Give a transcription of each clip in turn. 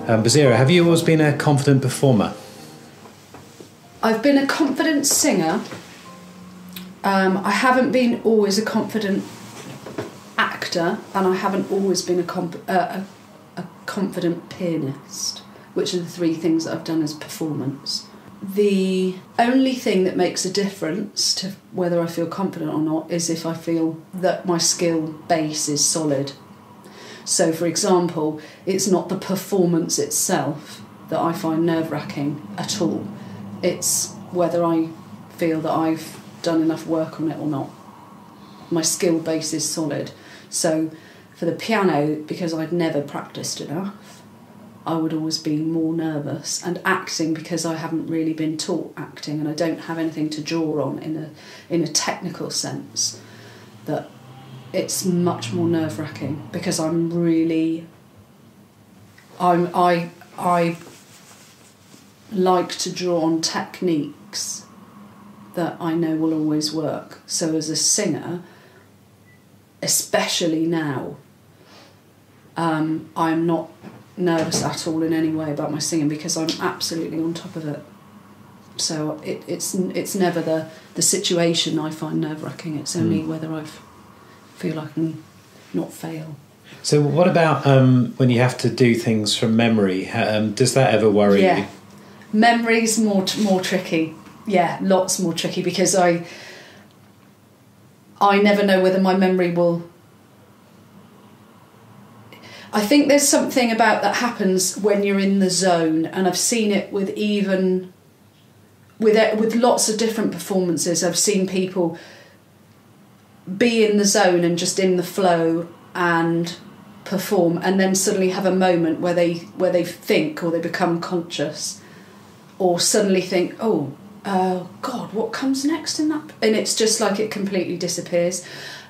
Basira, have you always been a confident performer? I've been a confident singer. I haven't been always a confident actor, and I haven't always been a confident pianist, which are the three things that I've done as performance. The only thing that makes a difference to whether I feel confident or not is if I feel that my skill base is solid. So, for example, it's not the performance itself that I find nerve-wracking at all. It's whether I feel that I've done enough work on it or not. My skill base is solid. So for the piano, because I'd never practiced enough, I would always be more nervous. And acting, because I haven't really been taught acting and I don't have anything to draw on in a technical sense, that it's much more nerve-wracking because I like to draw on techniques that I know will always work. So as a singer, especially now, I'm not nervous at all in any way about my singing because I'm absolutely on top of it. So it's never the situation I find nerve-wracking. It's only whether I feel I can not fail. So what about when you have to do things from memory? Does that ever worry you? Memory's more tricky. Yeah, lots more tricky because I never know whether my memory will... I think there's something about that happens when you're in the zone, and I've seen it with lots of different performances. I've seen people be in the zone and just in the flow and perform, and then suddenly have a moment where they think, or they become conscious, or suddenly think, oh God, what comes next in that? And it's just like it completely disappears.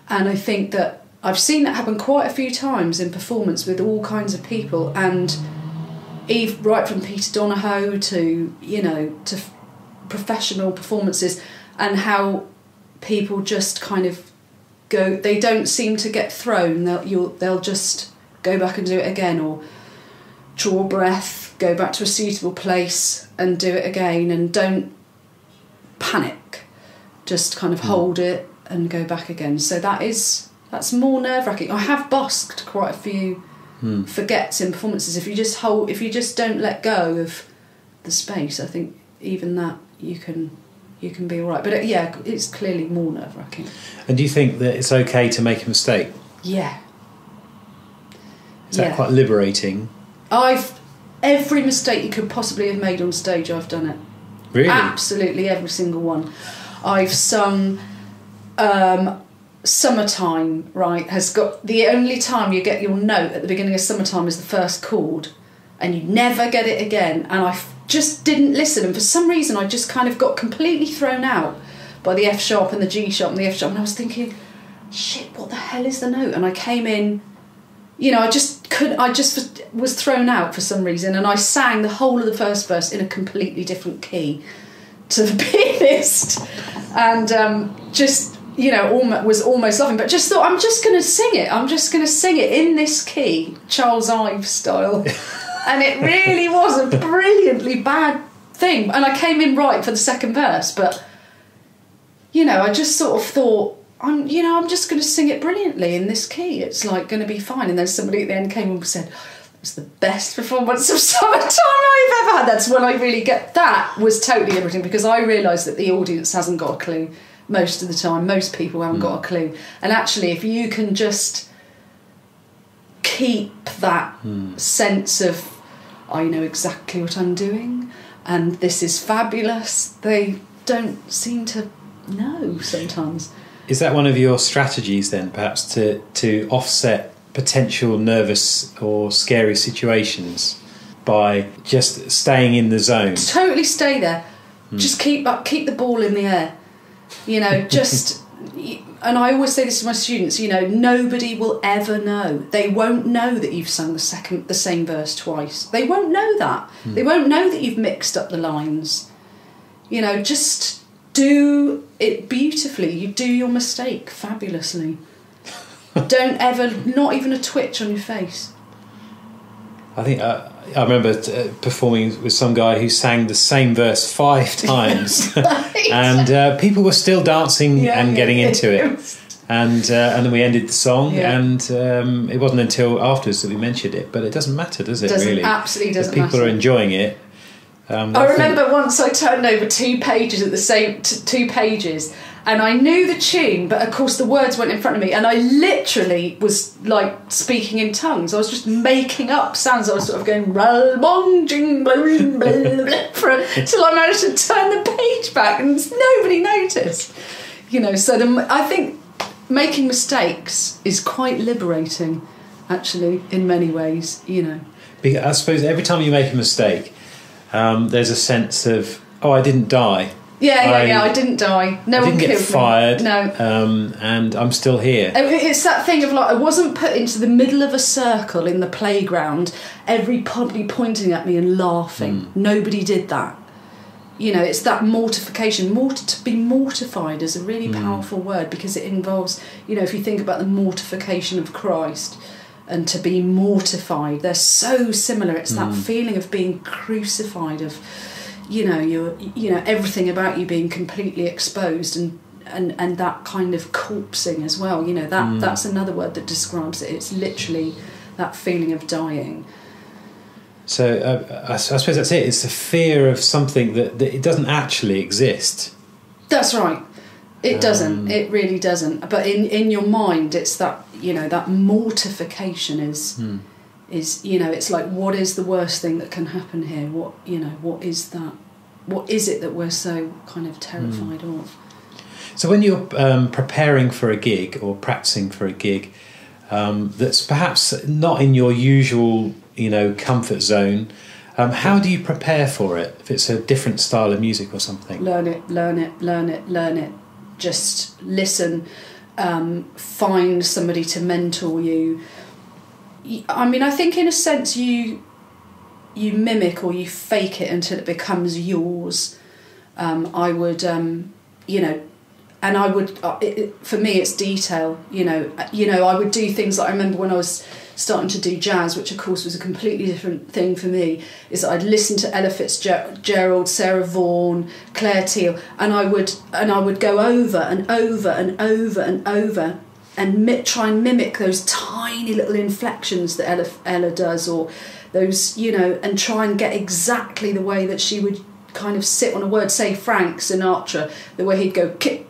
And I think that I've seen that happen quite a few times in performance with all kinds of people, and right from Peter Donahoe to to professional performances, and how people just kind of go. They don't seem to get thrown. They'll just go back and do it again, or draw breath, go back to a suitable place and do it again, and don't panic. Just kind of hold it and go back again. So that's more nerve-wracking. I have busked quite a few forgets in performances. If you just don't let go of the space, I think even that you can be all right. But it's clearly more nerve-wracking. And do you think that it's okay to make a mistake? Yeah. Is that quite liberating? Every mistake you could possibly have made on stage, I've done it. Really? Absolutely, every single one. I've sung Summertime, right, has got... The only time you get your note at the beginning of Summertime is the first chord, and you never get it again. And I just didn't listen, and for some reason I just kind of got completely thrown out by the F sharp and the G sharp and the F sharp, and I was thinking, shit, what the hell is the note? And I came in, I just was thrown out for some reason, and I sang the whole of the first verse in a completely different key to the pianist, and was almost laughing, but just thought, I'm just going to sing it. I'm just going to sing it in this key, Charles Ives style. And it really was a brilliantly bad thing. And I came in right for the second verse, but, I just sort of thought, I'm just going to sing it brilliantly in this key. It's like going to be fine. And then somebody at the end came and said, it was the best performance of Summertime I've ever had. That's when I really that was totally liberating, because I realised that the audience hasn't got a clue. Most of the time, most people haven't got a clue. And actually, if you can just keep that sense of, I know exactly what I'm doing and this is fabulous, they don't seem to know sometimes. Is that one of your strategies then, perhaps, to offset potential nervous or scary situations by just staying in the zone? Totally stay there. Just keep the ball in the air. And I always say this to my students, nobody will ever know. They won't know that you've sung the same verse twice. They won't know that. They won't know that you've mixed up the lines. Just do it beautifully. You do your mistake fabulously. Don't ever, not even a twitch on your face. I think I remember performing with some guy who sang the same verse 5 times, Right. and people were still dancing and getting into it. And then we ended the song, and it wasn't until afterwards that we mentioned it. But it doesn't matter, does it? Really, absolutely doesn't if people matter. are enjoying it. I remember once I turned over 2 pages at the same 2 pages, and I knew the tune, but of course the words weren't in front of me, and I literally was like speaking in tongues. I was just making up sounds. I was sort of going till I managed to turn the page back, and nobody noticed. So I think making mistakes is quite liberating, actually, in many ways. Because I suppose every time you make a mistake, there's a sense of, I didn't die. I didn't die. No one killed me. I didn't get fired. No. And I'm still here. It's that thing of like, I wasn't put into the middle of a circle in the playground, everybody pointing at me and laughing. Nobody did that. It's that mortification. To be mortified is a really powerful word, because it involves, if you think about the mortification of Christ and to be mortified, they're so similar. It's that feeling of being crucified, of everything about you being completely exposed, and that kind of corpsing as well. That's another word that describes it. It's literally that feeling of dying. So I suppose that's it. It's the fear of something that it doesn't actually exist. That's right. It doesn't. It really doesn't. But in your mind, it's that that mortification is it's like, what is the worst thing that can happen here? What is that? What is it that we're so kind of terrified of? So when you're preparing for a gig or practicing for a gig, that's perhaps not in your usual comfort zone, how do you prepare for it if it's a different style of music or something? Learn it. Just listen. Find somebody to mentor you. I think in a sense you mimic or you fake it until it becomes yours. I would and I would for me it's detail. I would do things like, I remember when I was starting to do jazz, which of course was a completely different thing for me, is that I'd listen to Ella Fitzgerald, Sarah Vaughan, Claire Teal, and I would go over and over and over and over and try and mimic those tiny little inflections that Ella does, or those, and try and get exactly the way that she would kind of sit on a word. Say Frank Sinatra, the way he'd go kick,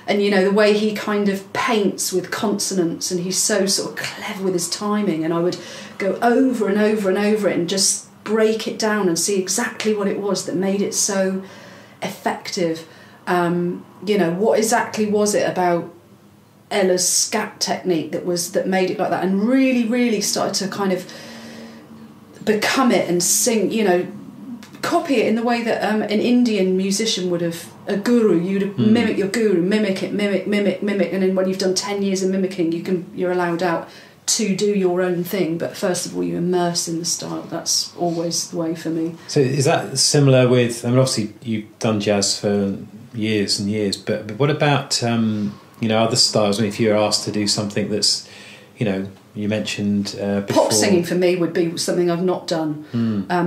and the way he kind of paints with consonants, and he's so sort of clever with his timing, and I would go over and over and over it and just break it down and see exactly what it was that made it so effective. What exactly was it about Ella's scat technique that made it like that, and really, really started to kind of become it and sing, copy it in the way that an Indian musician would have, a guru. You'd have mimic your guru, mimic it, mimic, and then when you've done 10 years of mimicking, you're allowed out to do your own thing. But first of all, you immerse in the style. That's always the way for me. So is that similar with? Obviously you've done jazz for years and years, but what about other styles? If you're asked to do something that's, you mentioned before. Pop singing for me would be something I've not done.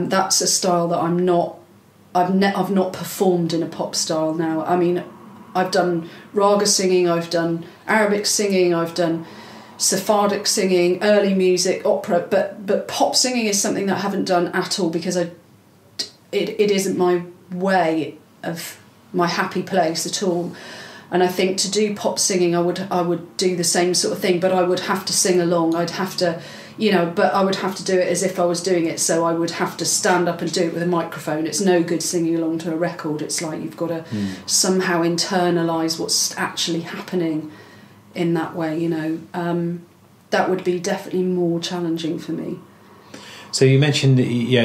That's a style that I've not performed in a pop style now. I've done raga singing, I've done Arabic singing, I've done Sephardic singing, early music, opera, but pop singing is something that I haven't done at all, because it isn't my way of my happy place at all. And I think to do pop singing, I would do the same sort of thing, but I would have to sing along. I'd have to, but I would have to do it as if I was doing it. So I would have to stand up and do it with a microphone. It's no good singing along to a record. It's like you've got to somehow internalise what's actually happening in that way. That would be definitely more challenging for me. So you mentioned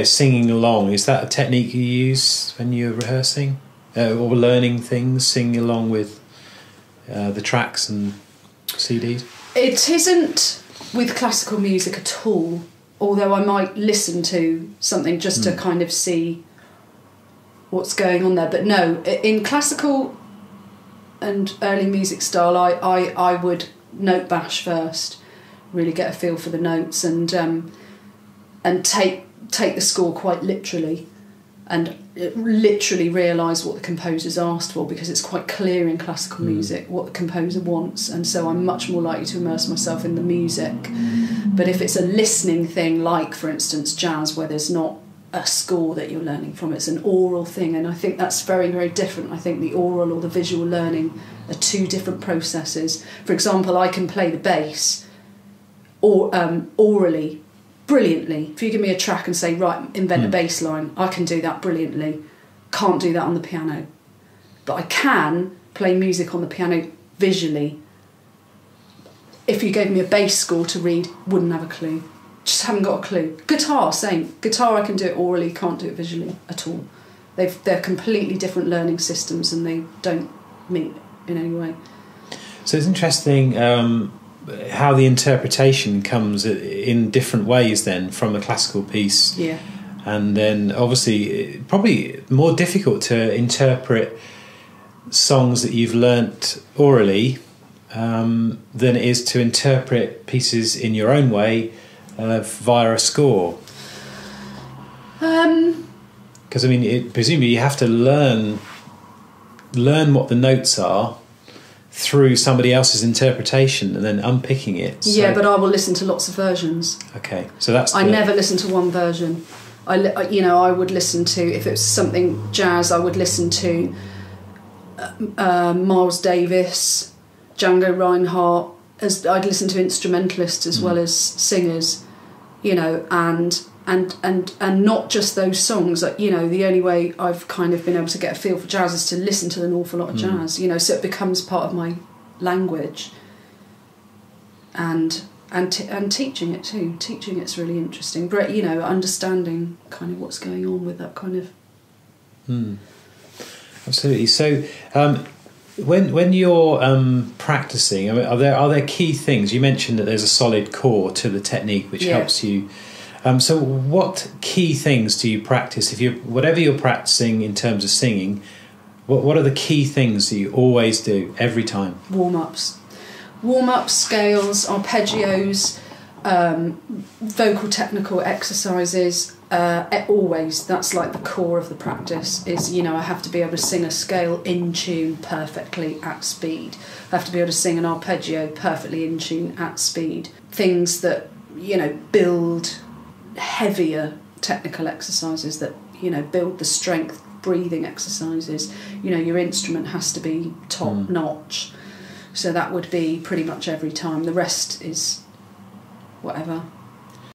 singing along. Is that a technique you use when you're rehearsing or learning things, singing along with the tracks and CDs? It isn't with classical music at all, although I might listen to something just to kind of see what's going on there. But no, in classical and early music style, I would note bash first, really get a feel for the notes, and and take the score quite literally, and literally realise what the composer's asked for, because it's quite clear in classical music what the composer wants, and so I'm much more likely to immerse myself in the music. But if it's a listening thing, like for instance jazz, where there's not a score that you're learning from, it's an oral thing, and I think that's very, very different. I think the oral or the visual learning are two different processes. For example, I can play the bass or orally brilliantly. If you give me a track and say, right, invent a bass line, I can do that brilliantly. Can't do that on the piano. But I can play music on the piano visually. If you gave me a bass score to read, wouldn't have a clue. Just haven't got a clue. Guitar, same. Guitar, I can do it orally, can't do it visually at all. They're completely different learning systems, and they don't meet in any way. So it's interesting how the interpretation comes in different ways then from a classical piece. Yeah. And then obviously probably more difficult to interpret songs that you've learnt orally than it is to interpret pieces in your own way via a score. Because I mean, presumably you have to learn what the notes are through somebody else's interpretation and then unpicking it. Yeah, but I will listen to lots of versions. Okay, so that's. I never listen to one version. I would listen to, if it was something jazz, I would listen to Miles Davis, Django Reinhardt. I'd listen to instrumentalists as well as singers, and not just those songs. The only way I've kind of been able to get a feel for jazz is to listen to an awful lot of jazz, so it becomes part of my language. And teaching it too. Teaching it's really interesting. But understanding kind of what's going on with that kind of. Absolutely. So, when you're practicing, I mean, are there key things? You mentioned that there's a solid core to the technique which helps you. So, what key things do you practice? Whatever you're practicing in terms of singing, what are the key things that you always do every time? Warm-ups, scales, arpeggios, vocal technical exercises. Always, that's like the core of the practice. Is I have to be able to sing a scale in tune perfectly at speed. I have to be able to sing an arpeggio perfectly in tune at speed. Things that build heavier technical exercises that build the strength, breathing exercises. Your instrument has to be top notch. So that would be pretty much every time. The rest is whatever.